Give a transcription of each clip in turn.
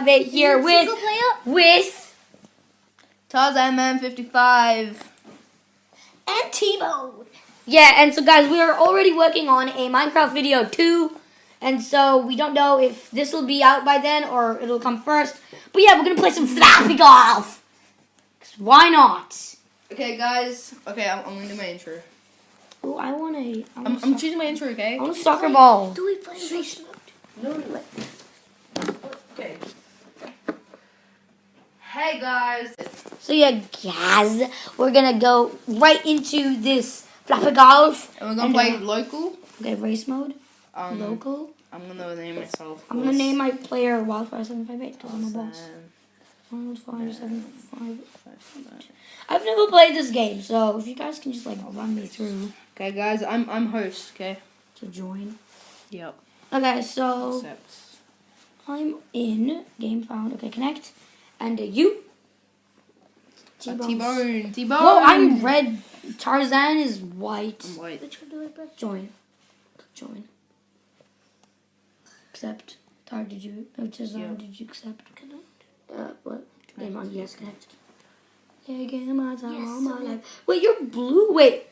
FLAPPY here with tarzanman55 and T-Bone. Yeah, and so guys, we are already working on a Minecraft video 2, and so we don't know if this will be out by then or it'll come first. But yeah, we're gonna play some FLAPPY golf. 'Cause why not? Okay, guys. Okay, I'm gonna do my intro. Oh, I'm choosing my intro. Okay. I want a soccer ball. Do we play race mode? No. Okay. Hey guys. So yeah, guys, we're gonna go right into this FLAPPY golf. And we're gonna play local. Okay, race mode. Local. I'm gonna name myself. I'm gonna name my player Wildfire758 because I'm a boss. 575. I've never played this game, so if you guys can just like run me through. Okay, guys, I'm host. Okay. To join. Yep. Okay, so Accept. I'm in game found. Okay, connect, and you. T-Bone. Oh, I'm red. Tarzan is white. I'm white. Which one do I press? Join. Join. Accept. Tar, did you? Oh, Tarzan, Yeah. did you accept? What? Game on. Yes, connect. Yeah, game on time all my life. Wait, you're blue. Wait.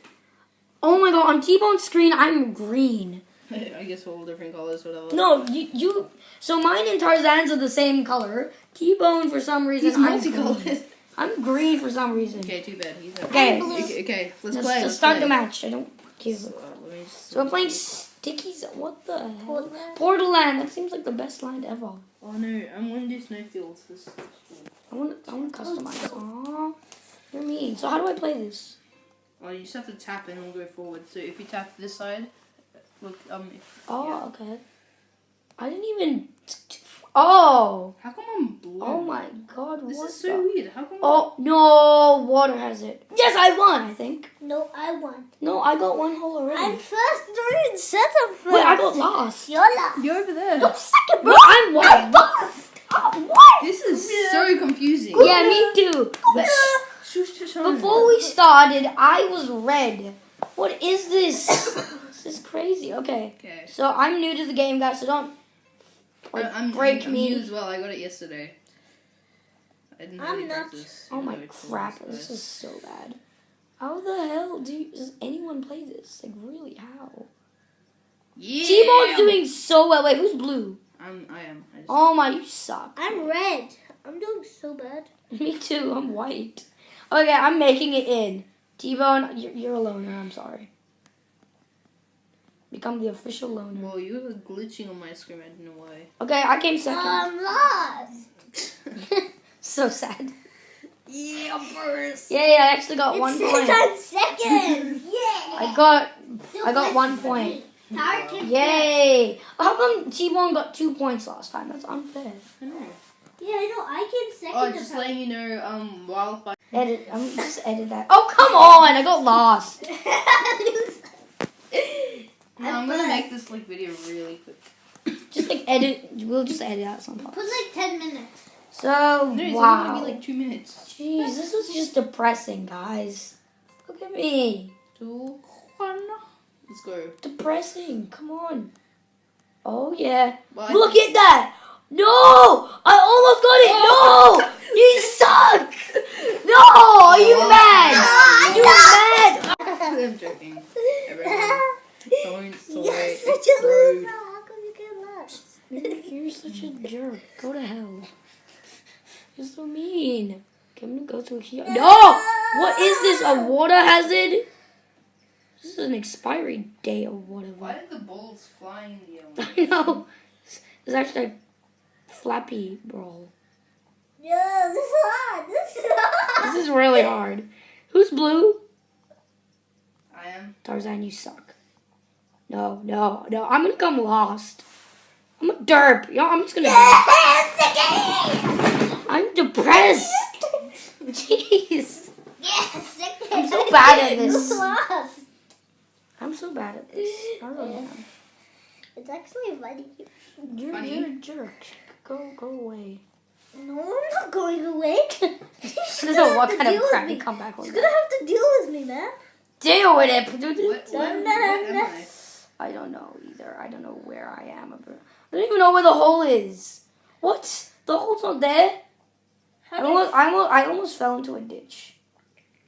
Oh my God! On T-Bone's screen, I'm green. I guess we're all different colors, whatever. No, you. So mine and Tarzan's are the same color. T-Bone for some reason. He's I'm multicolored. green. I'm green for some reason. Okay, too bad. He's Okay. Okay, let's play. Let's start the match. I don't give. So we're playing So Stickies. What the hell? Portal Land. That seems like the best land ever. oh no, I'm gonna do snowfields. I want to customize. Aww, you're mean. So how do I play this? Well, you just have to tap and we'll go forward. So if you tap this side, look, Oh, okay. I didn't even. Oh. How come I'm blue? Oh my God. This what is so weird. How come? Oh no, water has it. Yes, I won. I think. No, I won. No, I got one hole already. I'm first. Don't set up first. Wait, I got lost. You're last. You're over there. No, second, bro. No, I'm one. I'm both. What? This is so confusing. Yeah, me too. Before we started, I was red. What is this? This is crazy. Okay. Okay. So I'm new to the game, guys. So don't I'm break I'm me. new as well. I got it yesterday. I didn't have I'm any not. practice. Oh my Even though it's crap! almost This is so bad. How the hell does anyone play this? Like really? How? Yeah. T-Bone's doing so well. Wait, who's blue? I am. I just, Oh my, you suck. I'm red. I'm doing so bad. Me too. I'm white. Okay, I'm making it in. T-Bone, you're a loner. I'm sorry. Become the official loner. well, you were glitching on my screen. I don't know why. Okay, I came second. I'm lost. So sad. Yeah, I'm first. Yay, I actually got 1 It point. says I'm second. Yeah. I got 1 point. Yay! How come T-Bone got 2 points last time? That's unfair. I know. Yeah, I know. I came second. Oh, just letting you know, wildfire. Edit. I'm just edit that. Oh come on! I got lost. I'm gonna make this like video really quick. Just like edit. We'll just edit out some parts. Put like 10 minutes. So No, it's only wow. gonna be like 2 minutes. Jeez, this was just depressing, guys. Look at me. 2, 1. Let's go. Depressing. Come on. Oh yeah. Well, Look at that. No! I almost got it. No! You suck. No! Are you mad? You mad? I'm joking. Everyone, don't Yes, it's such a rude. loser. How come you get lost? You're such a jerk. Go to hell. You're so mean. Okay, I'm gonna go through here. No! What is this? A water hazard? This is an expiry date or whatever. Why did the balls fly in the air? I know. It's actually a FLAPPY brawl. Yeah, this is hard. This is hard. This is really hard. Who's blue? I am. Tarzan, you suck. No. I'm gonna come lost. I'm a derp. Yo, I'm just gonna. I'm depressed. Jeez. Yes, second. I'm so bad at this. Lost. I'm so bad at this. I really am. It's actually funny. You're a jerk. Go away. No, I'm not going away. I don't know what kind of crappy comeback was She's that. gonna have to deal with me, man. Deal with it. What am I? I don't know either. I don't know where I am. I don't even know where the hole is. What? The hole's not there. I almost fell into a ditch.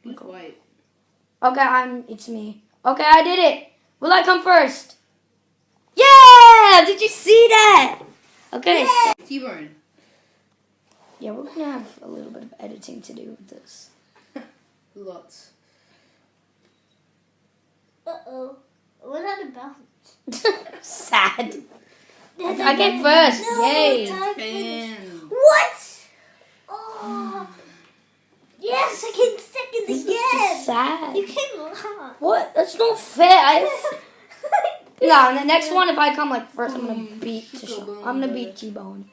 Who's white? Okay, it's me. Okay, I did it. Will I come first? Yeah! Did you see that? Okay. T-Bone. Yeah, we're gonna have a little bit of editing to do with this. Lots. Uh-oh. What out of bounds? Sad. I get first. Yay. And What? Oh. Yes, I came second This is again. just sad. You came last. What? That's not fair. Yeah, and the next one, if I come like first, I'm gonna beat T-Bone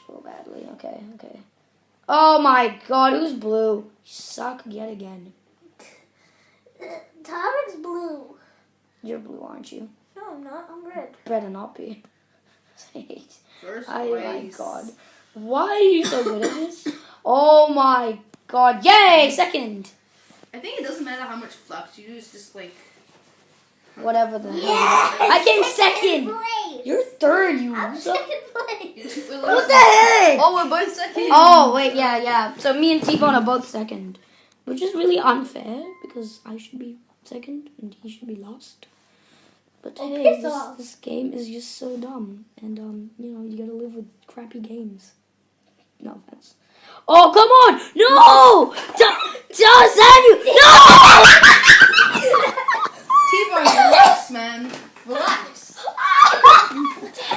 so badly. Okay. Oh my God, who's blue? You suck yet again. Tarek's blue. You're blue, aren't you? No, I'm not. I'm red. Better not be. first Oh my place. God. Why are you so good at this? Oh my God. Yay, second. I think it doesn't matter how much flaps you do. It's just like Whatever the hell. Yes! I came second. Place. You're third, you I'm loser. second place. What the heck? Oh, we're both second. Oh, wait, yeah. So me and T-Bone are both second. Which is really unfair because I should be second and he should be last. But Oh, hey, piss off. this game is just so dumb. And, you gotta live with crappy games. No offense. Oh, come on! No! Tarzan, you... No! T-Bone, relax, man. Relax.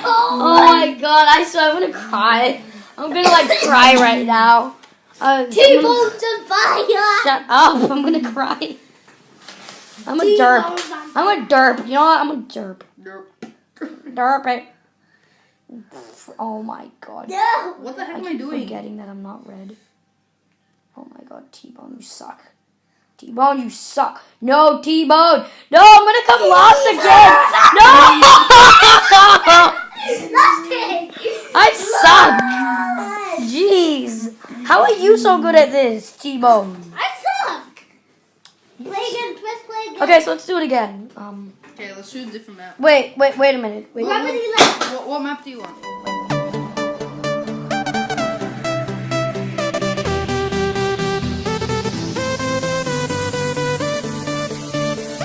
Oh my God, I swear I'm gonna cry. I'm gonna cry right now. T-Bone's on fire. Shut up, I'm gonna cry. I'm a derp. I'm a derp. You know what? I'm a derp. Derp it. Oh my God. No. What the heck I am I keep doing? forgetting that I'm not red. Oh my God, T-Bone, you suck. T-Bone, you suck. No, T-Bone. No, I'm gonna come last again. No! Last hit. I suck. Jeez. How are you so good at this, T-Bone? I suck. Play again. Let's play again. Okay, so let's do it again. Okay, let's shoot a different map. Wait a minute. Wait. How many left? What map do you want?